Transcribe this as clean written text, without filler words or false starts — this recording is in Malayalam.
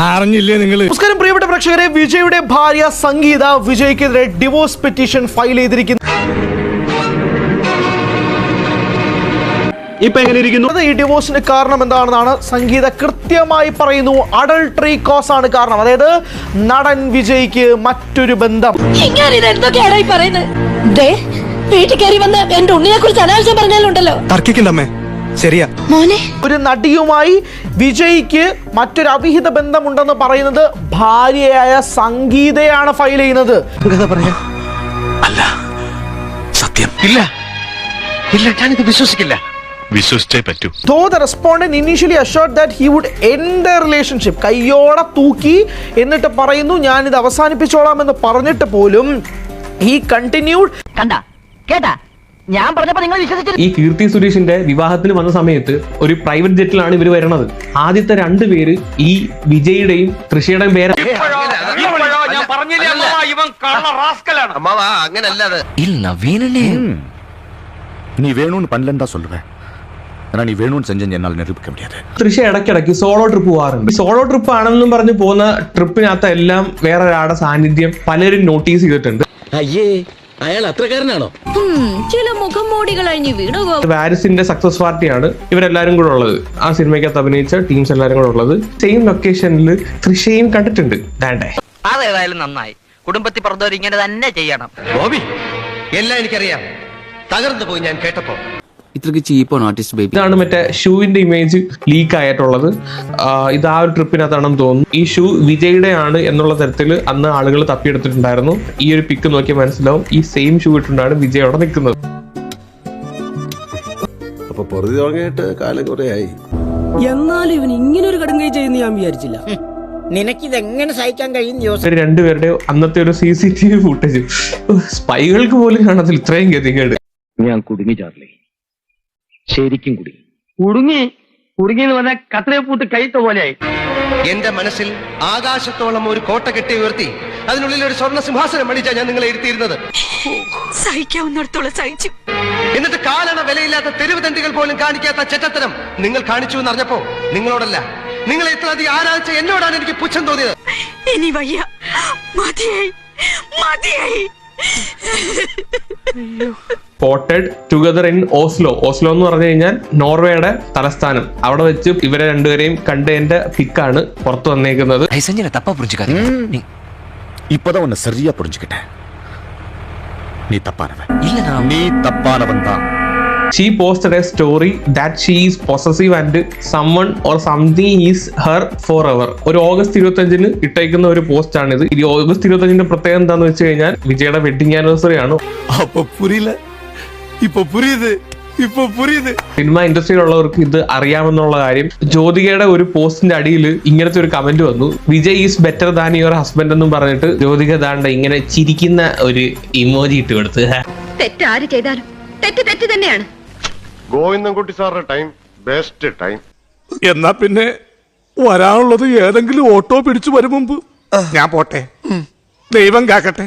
അറിഞ്ഞില്ലേ നിങ്ങൾ? നമസ്കാരം പ്രിയപ്പെട്ട പ്രേക്ഷകരെ, വിജയുടെ ഭാര്യ സംഗീത വിജയ്ക്കെതിരെ ഡിവോഴ്സ് പെറ്റീഷൻ ഫയൽ ചെയ്തിരിക്കുന്നു. ഇപ്പൊ എങ്ങനെ ഇരിക്കുന്നു? ഈ ഡിവോഴ്സിന് കാരണം എന്താണെന്നാണ് സംഗീത കൃത്യമായി പറയുന്നു. അഡൾട്ടറി കോസ് ആണ് കാരണം. അതായത് നടൻ വിജയ്ക്ക് മറ്റൊരു ബന്ധം. ഒരു നടിയുമായി വിജയ്ക്ക് മറ്റൊരു അവിഹിത ബന്ധമുണ്ടെന്ന് പറയുന്നത് ഭാര്യയായ സംഗീതയാണ് ഫയൽ ചെയ്യുന്നത്. അല്ല, സത്യം ഇല്ല, ഞാനിത് വിശ്വസിക്കില്ല. വിശ്വസിച്ചേ പറ്റൂ. Though the respondent initially assured that he would end the relationship, കയ്യോടെ തൂക്കി എന്നിട്ട് പറയുന്നു ഞാൻ ഇത് അവസാനിപ്പിച്ചോളാം എന്ന് പറഞ്ഞിട്ട് പോലും he continued. കേട്ടാ ഞാൻ പറഞ്ഞപ്പോ നിങ്ങൾ വിശ്വസിച്ചു. ഈ കീർത്തി സുരേഷിന്റെ വിവാഹത്തിന് വന്ന സമയത്ത് ഒരു പ്രൈവറ്റ് ജെറ്റിലാണ് ഇവർ വരുന്നത്. ആദ്യത്തെ രണ്ടുപേര് ഈ വിജയുടെയും തൃഷയുടെയും പേര്. நீ வேணும்னு பண்ணலன்னு தான் சொல்லுவேன். ஆனா நீ வேணும்னு செஞ்ச என்னால் நிரூபிக்க முடியாது. തൃഷ ഇടയ്ക്കിടയ്ക്ക് സോളോ ട്രിപ്പ് പോകാറുണ്ട്. സോളോ ട്രിപ്പ് ആണെന്നും പറഞ്ഞ് പോകുന്ന ട്രിപ്പിനകത്ത് എല്ലാം വേറെ ഒരാളുടെ സാന്നിധ്യം പലരും നോട്ടീസ് ചെയ്തിട്ടുണ്ട്. അയ്യേ, അയാൾ അത്രക്കാരനാണോ? ചില മുഖംമൂടികൾ അഴിഞ്ഞു വീണു. വാരിസിന്റെ സക്സസ് പാർട്ടിയാണ് ഇവരെല്ലാരും കൂടെ ഉള്ളത്. ആ സിനിമയ്ക്കകത്ത് അഭിനയിച്ച ടീംസ് എല്ലാരും കൂടെ ഉള്ളത്. സെയിം ലൊക്കേഷനിൽ തൃഷയും കണ്ടിട്ടുണ്ട്. അതേതായാലും നന്നായി. കുടുംബത്തിൽ പറഞ്ഞവർ ഇങ്ങനെ തന്നെ ചെയ്യണം. ബോബി, എല്ലാം എനിക്കറിയാം. തകർന്നു പോയി ഞാൻ കേട്ടപ്പോ. ഇത്രക്ക് ചീപ്പാണ് ആർട്ടിസ്റ്റ് ബേബി. ഇതാണ് മറ്റേ ഷൂവിന്റെ ഇമേജ് ലീക്ക് ആയിട്ടുള്ളത്. ഇത് ആ ഒരു ട്രിപ്പിനകത്താണെന്ന് തോന്നുന്നു. ഈ ഷൂ വിജയുടെ ആണ് എന്നുള്ള തരത്തിൽ അന്ന് ആളുകൾ തപ്പിയെടുത്തിട്ടുണ്ടായിരുന്നു. ഈ ഒരു പിക്ക് നോക്കിയാൽ മനസ്സിലാവും ഈ സെയിം ഷൂ ഇട്ടുകൊണ്ടാണ് വിജയ് അവിടെ നിൽക്കുന്നത്. അപ്പൊ പൊറുതി തുടങ്ങിയിട്ട് കാലം കുറെ ആയി. എന്നാലും ഇവൻ ഇങ്ങനെ ഒരു കടുങ്കൈ ചെയ്യുന്ന ഞാൻ വിചാരിച്ചില്ല. നിനക്കിതെങ്ങനെ സഹിക്കാൻ കഴിയും? രണ്ടുപേരുടെ അന്നത്തെ ഒരു CCTV ഫുട്ടേജ് സ്പൈകൾക്ക് പോലും കാണത്തില്ല ഇത്രയും ഗതികേട്. ഞാൻ കുടുങ്ങി ചാർലി, ശരിക്കും കുടുങ്ങിയെന്ന് പറഞ്ഞാൽ കത്രയെ പൂട്ട് കൈത്ത പോലെയായി. എന്റെ മനസ്സിൽ ആകാശത്തോളം ഒരു കോട്ട കെട്ടി ഉയർത്തി അതിനുള്ളിൽ ഒരു സ്വർണ്ണ സിംഹാസനം അണിച്ചാ ഞാൻ നിങ്ങളെ ഇരുത്തിയിരുന്നത്. സഹിക്കാവുന്നിടത്തോളം സഹിച്ചു. എന്നിട്ട് കാലണ വിലയില്ലാത്ത തെരുവ് തണ്ടികൾ പോലും കാണിക്കാത്ത ചെറ്റത്തരം നിങ്ങൾ കാണിച്ചു എന്നറിഞ്ഞപ്പോ നിങ്ങളോടല്ല, നിങ്ങളെ ഇത്ര അധികം ആരാധിച്ച എന്നോടാണ് എനിക്ക് പുച്ഛം തോന്നിയത്. ഇനി വയ്യ, മതിയായി. Spotted together in Oslo. Oslo എന്ന് പറഞ്ഞു കഴിഞ്ഞാൽ നോർവേയുടെ തലസ്ഥാനം. അവിടെ വെച്ച് ഇവരെ രണ്ടുപേരെയും കണ്ടതിന്റെ പിക്കാണ് പുറത്തു വന്നേക്കുന്നത്. இப்பதான் உன்னை சரியா புரிஞ்சுக்கிட்டேன். நீ தப்பானவன் தான். She posted a story that she is possessive and someone or something is her forever. ഒരു ഓഗസ്റ്റ് 25 ഇട്ടേക്കുന്ന ഒരു പോസ്റ്റ് ആണിത്. ഈ ഓഗസ്റ്റ് 25 പ്രത്യേകത എന്താന്ന് വെച്ച് കഴിഞ്ഞാൽ വിജയുടെ വെഡിങ് ആനിവേഴ്സറി ആണ്. അപ്പൊ പുരിയില്ല, ഇപ്പൊ പുരിയത്. സിനിമ ഇൻഡസ്ട്രിയിലുള്ളവർക്ക് ഇത് അറിയാമെന്നുള്ള കാര്യം. ജ്യോതികയുടെ ഒരു പോസ്റ്റിന്റെ അടിയിൽ ഇങ്ങനത്തെ ഒരു കമന്റ് വന്നു, Vijay is better than your husband എന്നും പറഞ്ഞിട്ട് ജ്യോതിക ദാണ്ട ഇങ്ങനെ ചിരിക്കുന്ന ഒരു ഇമോജി ഇട്ട് കൊടുത്ത്. തെറ്റാര് ചെയ്താലും തെറ്റ് തന്നെയാണ്. ഗോവിന്ദൻകുട്ടി സാറിന്റെ ടൈം ബെസ്റ്റ് ടൈം. എന്നാ പിന്നെ വരാനുള്ളത് ഏതെങ്കിലും ഓട്ടോ പിടിച്ചു വരും മുമ്പ് ഞാൻ പോട്ടെ. ദൈവം കാക്കട്ടെ.